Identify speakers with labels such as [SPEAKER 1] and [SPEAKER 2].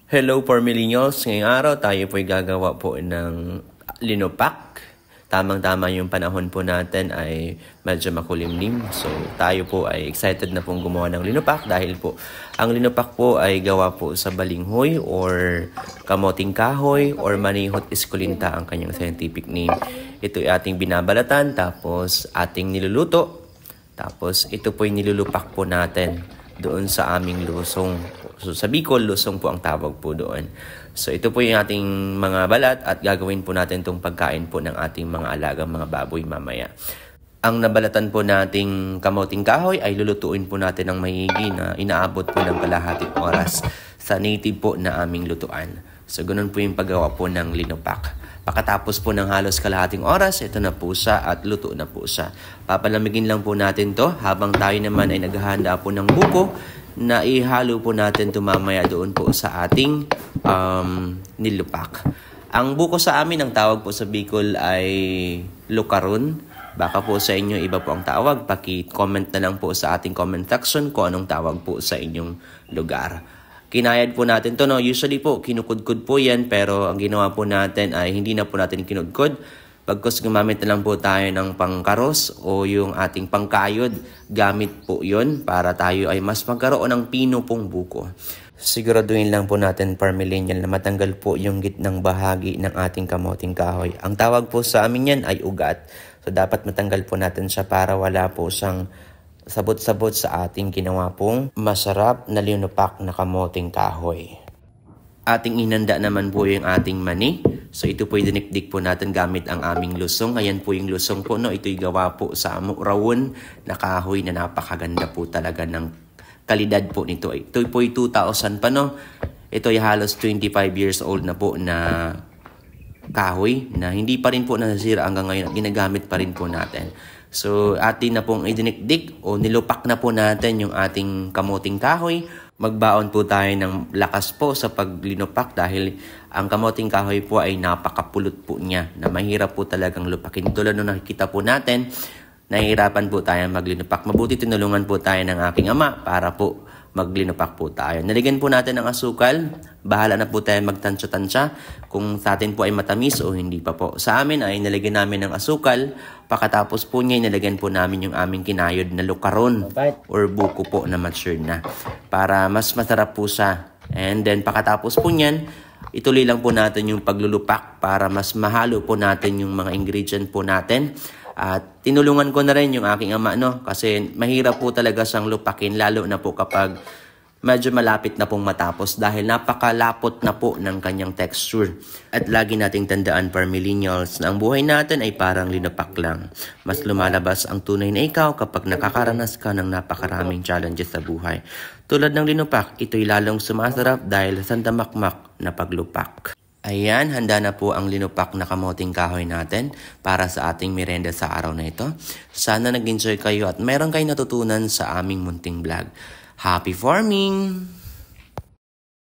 [SPEAKER 1] Hello Formilinos, ngayong araw tayo po'y gagawa po ng linupak. Tamang-tama yung panahon po natin ay medyo makulimlim. So tayo po ay excited na pong gumawa ng linupak dahil po ang linupak po ay gawa po sa balinghoy or kamoting kahoy or manihot esculinta ang kanyang scientific name. Ito ay ating binabalatan tapos ating niluluto. Tapos ito po ay nilulupak po natin doon sa aming lusong. So sa Bicol, lusong po ang tawag po doon. So ito po yung ating mga balat at gagawin po natin itong pagkain po ng ating mga alagang mga baboy mamaya. Ang nabalatan po nating kamoting kahoy ay lulutuin po natin ng maigi na inaabot po ng kalahating oras sa native po na aming lutuan. So ganun po yung paggawa po ng linupak. Pagkatapos po ng halos kalahating oras, ito na po siya at luto na po siya. Papalamigin lang po natin to habang tayo naman ay naghahanda po ng buko na ihalo po natin ito mamaya doon po sa ating nilupak. Ang buko sa amin, ang tawag po sa Bicol ay lukaron. Baka po sa inyo iba po ang tawag. Paki-comment na lang po sa ating comment section kung anong tawag po sa inyong lugar. Kinayad po natin to, no? Usually po, kinukudkud po yan, pero ang ginawa po natin ay hindi na po natin kinudkud. Pagkos gumamit na lang po tayo ng pangkaros o yung ating pangkayod, gamit po yon para tayo ay mas magkaroon ng pino pong buko. Siguraduhin lang po natin per millennial na matanggal po yung gitnang bahagi ng ating kamoting kahoy. Ang tawag po sa amin yan ay ugat. So dapat matanggal po natin siya para wala po siyang sabot-sabot sa ating ginawa pong masarap na linupak na kamoting kahoy. Ating inanda naman po yung ating mani. So ito po yung dinikdik po natin gamit ang aming lusong. Ayan po yung lusong po, no? Ito'y gawa po sa rawon na kahoy na napakaganda po talaga ng kalidad po nito. Ito po yung 2,000 pa, no? Ito ay halos 25 years old na po na kahoy na hindi pa rin po nasisira hanggang ngayon at ginagamit pa rin po natin. So atin na pong idinikdik o nilupak na po natin yung ating kamoting kahoy. Magbaon po tayo ng lakas po sa paglinupak dahil ang kamoting kahoy po ay napakapulot po niya na mahirap po talagang lupakin. Tulad nung nakikita po natin, nahihirapan po tayo maglinupak. Mabuti tinulungan po tayo ng aking ama para po maglinupak po tayo. Nalagyan po natin ng asukal. Bahala na po tayo magtansya-tansya kung sa atin po ay matamis o hindi pa po. Sa amin ay nalagyan namin ng asukal. Pagkatapos po niya, nalagyan po namin yung aming kinayod na lukaron or buko po na mature na para mas masarap po siya. And then pagkatapos po niyan, ituloy lang po natin yung paglulupak para mas mahalo po natin yung mga ingredient po natin. At tinulungan ko na rin yung aking ama, no? Kasi mahirap po talaga siyang lupakin, lalo na po kapag medyo malapit na pong matapos dahil napakalapot na po ng kanyang texture. At lagi nating tandaan per millennials na ang buhay natin ay parang linupak lang. Mas lumalabas ang tunay na ikaw kapag nakakaranas ka ng napakaraming challenges sa buhay. Tulad ng linupak, ito'y lalong sumasarap dahil sa sandamakmak na paglupak. Ayan, handa na po ang linupak na kamoting kahoy natin para sa ating merenda sa araw na ito. Sana nag-enjoy kayo at meron kayong natutunan sa aming munting vlog. Happy farming!